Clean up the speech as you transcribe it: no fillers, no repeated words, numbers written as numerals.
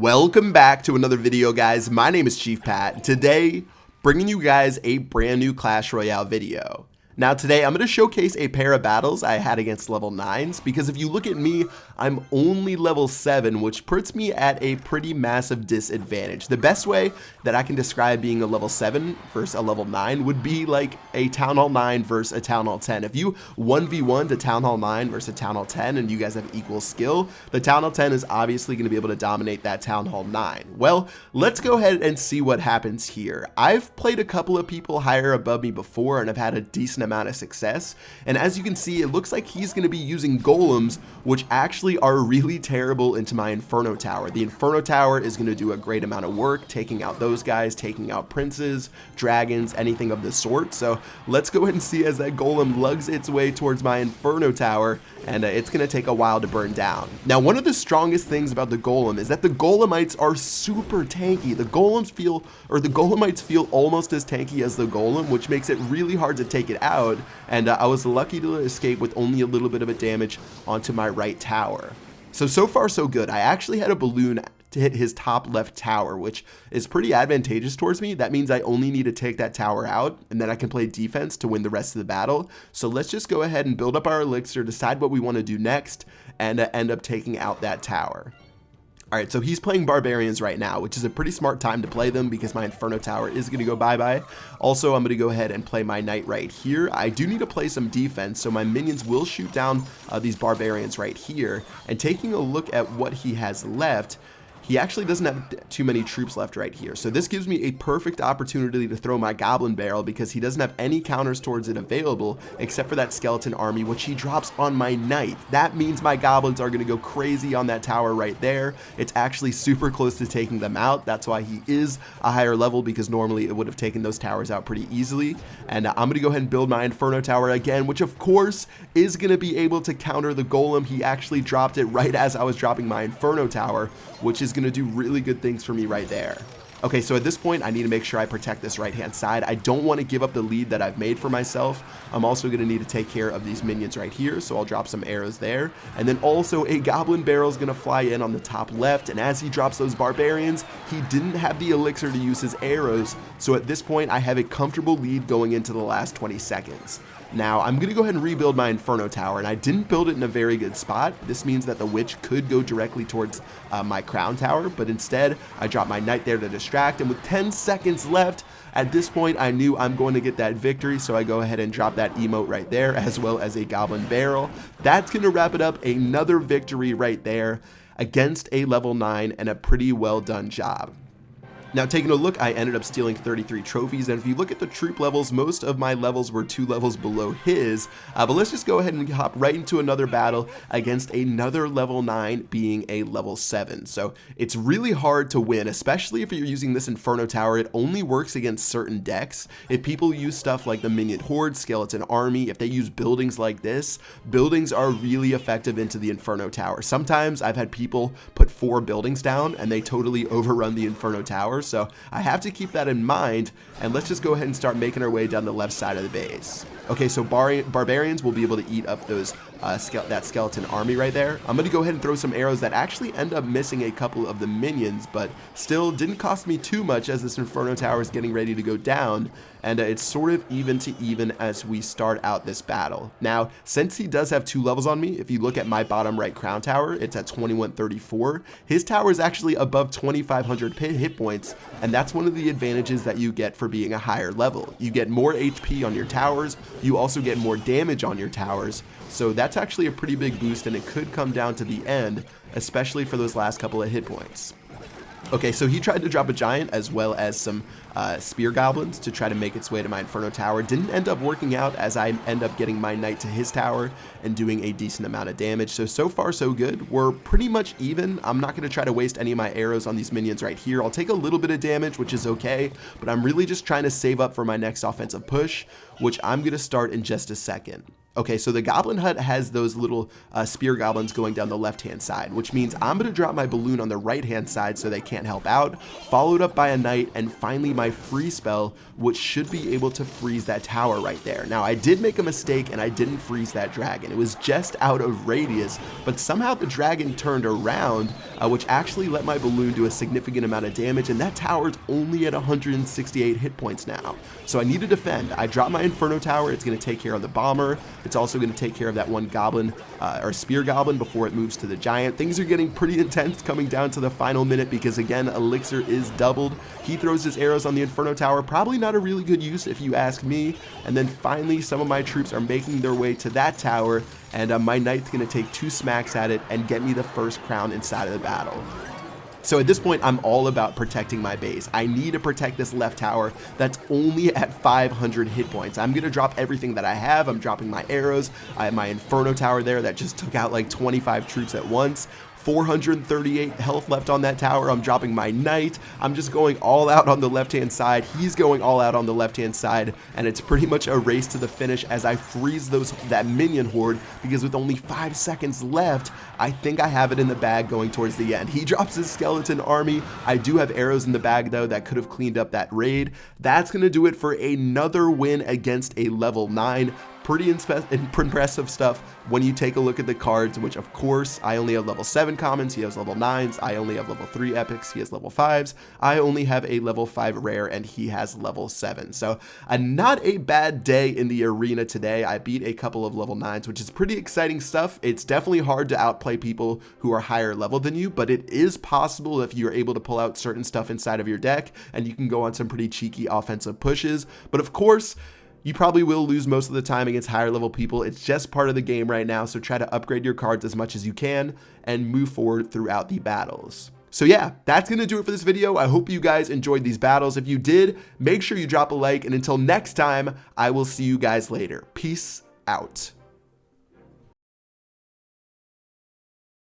Welcome back to another video, guys. My name is Chief Pat. Today, bringing you guys a brand new Clash Royale video. Now today, I'm going to showcase a pair of battles I had against level 9s, because if you look at me, I'm only level 7, which puts me at a pretty massive disadvantage. The best way that I can describe being a level 7 versus a level 9 would be like a Town Hall 9 versus a Town Hall 10. If you 1v1 to Town Hall 9 versus a Town Hall 10 and you guys have equal skill, the Town Hall 10 is obviously going to be able to dominate that Town Hall 9. Well, let's go ahead and see what happens here. I've played a couple of people higher above me before and I've had a decent amount of success, and as you can see, it looks like he's going to be using golems, which actually are really terrible into my Inferno Tower. The Inferno Tower is going to do a great amount of work taking out those guys, taking out princes, dragons, anything of the sort. So let's go ahead and see as that golem lugs its way towards my Inferno Tower, and it's going to take a while to burn down. Now, one of the strongest things about the golem is that the golemites are super tanky. The golemites feel almost as tanky as the golem, which makes it really hard to take it out. And I was lucky to escape with only a little bit of a damage onto my right tower. So far so good. I actually had a balloon to hit his top left tower, which is pretty advantageous towards me. That means I only need to take that tower out, and then I can play defense to win the rest of the battle. So let's just go ahead and build up our elixir, decide what we want to do next, and end up taking out that tower. Alright, so he's playing Barbarians right now, which is a pretty smart time to play them because my Inferno Tower is going to go bye-bye. Also, I'm going to go ahead and play my Knight right here. I do need to play some defense, so my minions will shoot down these Barbarians right here. And taking a look at what he has left, he actually doesn't have too many troops left right here. So this gives me a perfect opportunity to throw my Goblin Barrel because he doesn't have any counters towards it available except for that Skeleton Army, which he drops on my Knight. That means my Goblins are going to go crazy on that tower right there. It's actually super close to taking them out. That's why he is a higher level, because normally it would have taken those towers out pretty easily. And I'm going to go ahead and build my Inferno Tower again, which of course is going to be able to counter the Golem. He actually dropped it right as I was dropping my Inferno Tower, which is going to do really good things for me right there. Okay, so at this point, I need to make sure I protect this right-hand side. I don't want to give up the lead that I've made for myself. I'm also going to need to take care of these minions right here, so I'll drop some arrows there. And then also, a Goblin Barrel is going to fly in on the top left, and as he drops those Barbarians, he didn't have the elixir to use his arrows, so at this point, I have a comfortable lead going into the last 20 seconds. Now, I'm going to go ahead and rebuild my Inferno Tower, and I didn't build it in a very good spot. This means that the Witch could go directly towards my Crown Tower, but instead, I dropped my Knight there to distract, and with 10 seconds left, at this point, I knew I'm going to get that victory, so I go ahead and drop that emote right there, as well as a Goblin Barrel. That's going to wrap it up. Another victory right there against a level 9, and a pretty well done job. Now, taking a look, I ended up stealing 33 trophies, and if you look at the troop levels, most of my levels were 2 levels below his, but let's just go ahead and hop right into another battle against another level 9 being a level 7. So it's really hard to win, especially if you're using this Inferno Tower. It only works against certain decks. If people use stuff like the Minion Horde, Skeleton Army, if they use buildings like this, buildings are really effective into the Inferno Tower. Sometimes I've had people put 4 buildings down and they totally overrun the Inferno Tower. So I have to keep that in mind, and let's just go ahead and start making our way down the left side of the base. Okay, so Barbarians will be able to eat up those that Skeleton Army right there. I'm going to go ahead and throw some arrows that actually end up missing a couple of the minions, but still didn't cost me too much as this Inferno Tower is getting ready to go down, and it's sort of even to even as we start out this battle. Now, since he does have 2 levels on me, if you look at my bottom right Crown Tower, it's at 2134. His tower is actually above 2500 hit points, and that's one of the advantages that you get for being a higher level. You get more HP on your towers, you also get more damage on your towers, so that's actually a pretty big boost, and it could come down to the end, especially for those last couple of hit points. Okay, so he tried to drop a giant as well as some spear goblins to try to make its way to my Inferno Tower. Didn't end up working out as I end up getting my Knight to his tower and doing a decent amount of damage. So far so good. We're pretty much even. I'm not going to try to waste any of my arrows on these minions right here. I'll take a little bit of damage, which is okay, but I'm really just trying to save up for my next offensive push, which I'm going to start in just a second. Okay, so the goblin hut has those little spear goblins going down the left-hand side, which means I'm going to drop my balloon on the right-hand side so they can't help out, followed up by a knight, and finally my freeze spell, which should be able to freeze that tower right there. Now, I did make a mistake and I didn't freeze that dragon. It was just out of radius, but somehow the dragon turned around, which actually let my balloon do a significant amount of damage, and that tower's only at 168 hit points now. So I need to defend. I dropped my Inferno Tower. It's going to take care of the bomber. It's also going to take care of that one goblin or spear goblin before it moves to the giant. Things are getting pretty intense coming down to the final minute because, again, Elixir is doubled. He throws his arrows on the Inferno Tower. Probably not a really good use if you ask me. And then finally, some of my troops are making their way to that tower, and my knight's going to take 2 smacks at it and get me the first crown inside of the battle. So at this point, I'm all about protecting my base. I need to protect this left tower that's only at 500 hit points. I'm going to drop everything that I have. I'm dropping my arrows. I have my Inferno Tower there that just took out like 25 troops at once. 438 health left on that tower. I'm dropping my knight. I'm just going all out on the left-hand side. He's going all out on the left-hand side, and it's pretty much a race to the finish as I freeze that minion horde, because with only 5 seconds left, I think I have it in the bag going towards the end. He drops his skeleton army. I do have arrows in the bag, though, that could have cleaned up that raid. That's going to do it for another win against a level 9. Pretty impressive stuff when you take a look at the cards, which of course I only have level 7 commons, he has level 9s, I only have level 3 epics, he has level 5s, I only have a level 5 rare, and he has level 7. So not a bad day in the arena today. I beat a couple of level 9s, which is pretty exciting stuff. It's definitely hard to outplay people who are higher level than you, but it is possible if you're able to pull out certain stuff inside of your deck, and you can go on some pretty cheeky offensive pushes. But of course, you probably will lose most of the time against higher level people. It's just part of the game right now, so try to upgrade your cards as much as you can and move forward throughout the battles. So yeah, that's going to do it for this video. I hope you guys enjoyed these battles. If you did, make sure you drop a like, and until next time, I will see you guys later. Peace out.